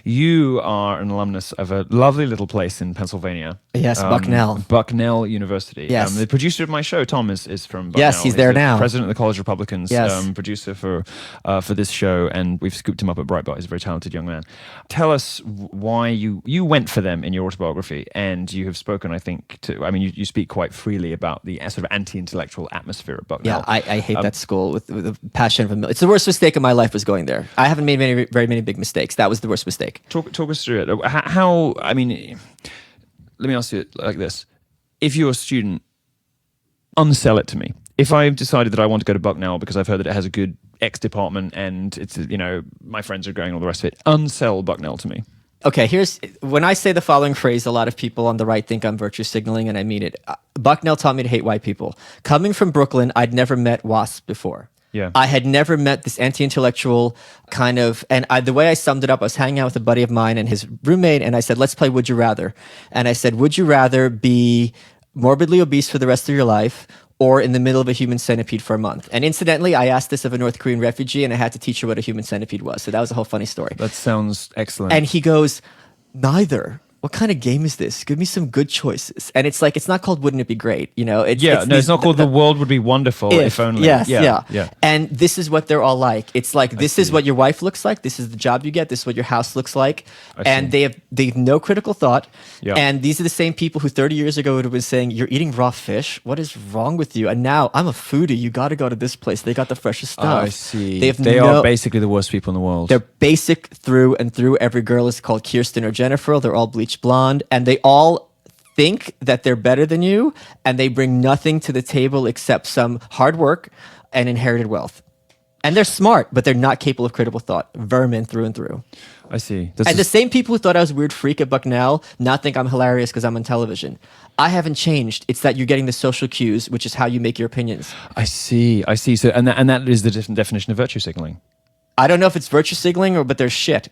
You are an alumnus of a lovely little place in Pennsylvania. Yes, Bucknell. Bucknell University. Yes. The producer of my show, Tom, is from Bucknell. Yes, he's there now. President of the College Republicans, Yes. producer for this show, and we've scooped him up at Breitbart. He's a very talented young man. Tell us why you went for them in your autobiography, and you have spoken, I think, you speak quite freely about the sort of anti-intellectual atmosphere at Bucknell. Yeah, I hate that school with a passion of a million. It's the worst mistake of my life was going there. I haven't made very many big mistakes. That was the worst mistake. Talk us through it. Let me ask you it like this. If you're a student, unsell it to me. If I've decided that I want to go to Bucknell because I've heard that it has a good X department and it's, my friends are going and all the rest of it, unsell Bucknell to me. Okay, when I say the following phrase, a lot of people on the right think I'm virtue signaling, and I mean it. Bucknell taught me to hate white people. Coming from Brooklyn, I'd never met WASP before. Yeah. I had never met this anti-intellectual kind of, and the way I summed it up, I was hanging out with a buddy of mine and his roommate, and I said, let's play Would You Rather. And I said, would you rather be morbidly obese for the rest of your life or in the middle of a human centipede for a month? And incidentally, I asked this of a North Korean refugee, and I had to teach her what a human centipede was. So that was a whole funny story. That sounds excellent. And he goes, neither. What kind of game is this? Give me some good choices. And it's like, it's not called Wouldn't It Be Great? It's not called The World Would Be Wonderful if only. Yes, yeah. And this is what they're all like. It's like, this is what your wife looks like. This is the job you get. This is what your house looks like. And they have no critical thought. Yeah. And these are the same people who 30 years ago would have been saying, you're eating raw fish. What is wrong with you? And now I'm a foodie. You got to go to this place. They got the freshest stuff. I see. They are basically the worst people in the world. They're basic through and through. Every girl is called Kirsten or Jennifer. They're all bleach blonde. And they all think that they're better than you, and they bring nothing to the table except some hard work and inherited wealth. And they're smart, but they're not capable of critical thought. Vermin through and through. I see. The same people who thought I was a weird freak at Bucknell now think I'm hilarious because I'm on television. I haven't changed. It's that you're getting the social cues, which is how you make your opinions. I see. So, and that is the different definition of virtue signaling. I don't know if it's virtue signaling but there's shit.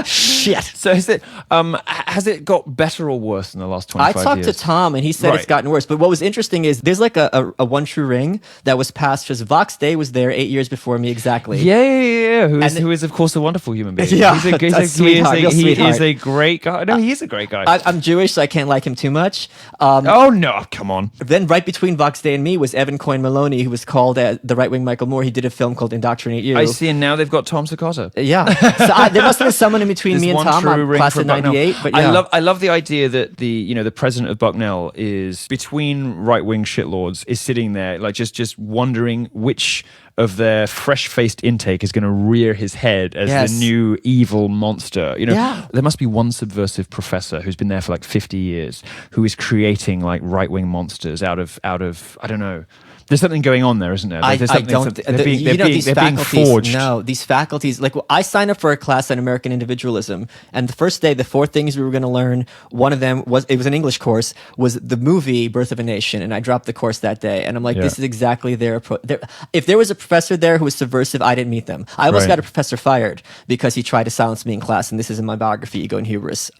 Shit. So has it got better or worse in the last 25 years? I talked to Tom, and he said it's gotten worse. But what was interesting is there's like a one true ring that was passed because Vox Day was there 8 years before me exactly. Yeah. Who is of course a wonderful human being. Yeah, he is a great guy. No, he is a great guy. I'm Jewish, so I can't like him too much. Oh no, come on. Then right between Vox Day and me was Evan Coyne Maloney, who was called the right-wing Michael Moore. He did a film called Indoctrinate You. I see, and now they've got Tom Sakata. Yeah. So there must have been someone in between me and Tom. I'm class of 98. But yeah. I love the idea that the president of Bucknell is between right-wing shitlords, is sitting there like just wondering which of their fresh-faced intake is going to rear his head as the new evil monster. There must be one subversive professor who's been there for like 50 years who is creating like right-wing monsters out of I don't know. There's something going on there, isn't there? They're being forged. No, these faculties, like I signed up for a class on American individualism, and the first day, the 4 things we were going to learn, one of them was an English course, was the movie Birth of a Nation, and I dropped the course that day, and I'm like, this is exactly their approach. If there was a professor there who was subversive, I didn't meet them. I almost got a professor fired because he tried to silence me in class, and this is in my biography, Ego and Hubris.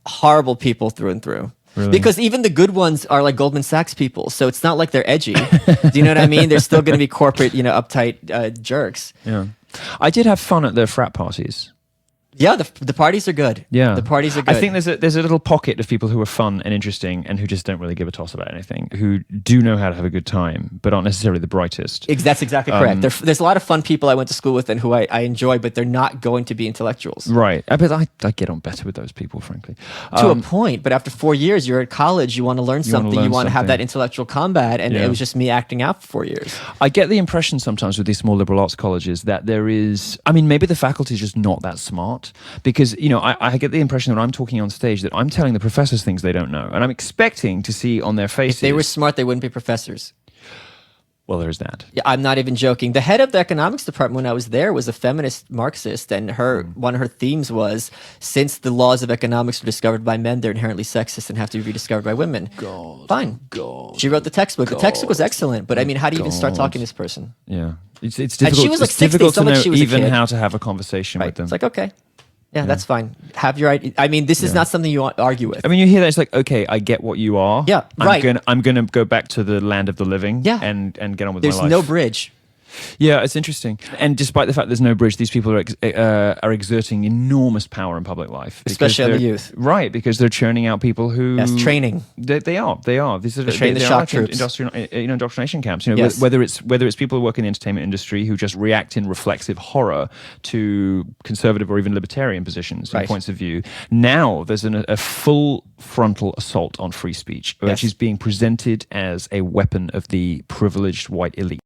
Horrible people through and through. Really? Because even the good ones are like Goldman Sachs people, so it's not like they're edgy. Do you know what I mean? They're still going to be corporate, uptight jerks. Yeah, I did have fun at the frat parties. Yeah, the parties are good. Yeah, the parties are good. I think there's a little pocket of people who are fun and interesting and who just don't really give a toss about anything, who do know how to have a good time, but aren't necessarily the brightest. That's exactly correct. There's a lot of fun people I went to school with and who I enjoy, but they're not going to be intellectuals. Right. But I get on better with those people, frankly. To a point, but after 4 years, you're at college, you want to learn something, you want to have that intellectual combat, and it was just me acting out for 4 years. I get the impression sometimes with these small liberal arts colleges that there is, maybe the faculty is just not that smart, because I get the impression that when I'm talking on stage that I'm telling the professors things they don't know, and I'm expecting to see on their faces. If they were smart, they wouldn't be professors. Well, there's that. Yeah, I'm not even joking. The head of the economics department when I was there was a feminist Marxist, and one of her themes was, since the laws of economics were discovered by men, they're inherently sexist and have to be rediscovered by women. Fine. She wrote the textbook. The textbook was excellent, but how do you even start talking to this person? Yeah. It's difficult, and she was like 60, difficult to know she was even how to have a conversation with them. It's like, okay. Yeah, that's fine. Have your idea. This is not something you argue with. You hear that, it's like, okay, I get what you are. Yeah, I'm gonna go back to the land of the living. Yeah. and get on with my life. There's no bridge. Yeah, it's interesting. And despite the fact there's no bridge, these people are exerting enormous power in public life, Especially on the youth. Right, because they're churning out people who That's training. They are. These are train the they are shock like troops. indoctrination camps. You know, Yes. whether it's people who work in the entertainment industry who just react in reflexive horror to conservative or even libertarian positions and Right. points of view. Now there's a full frontal assault on free speech, which Yes. is being presented as a weapon of the privileged white elite.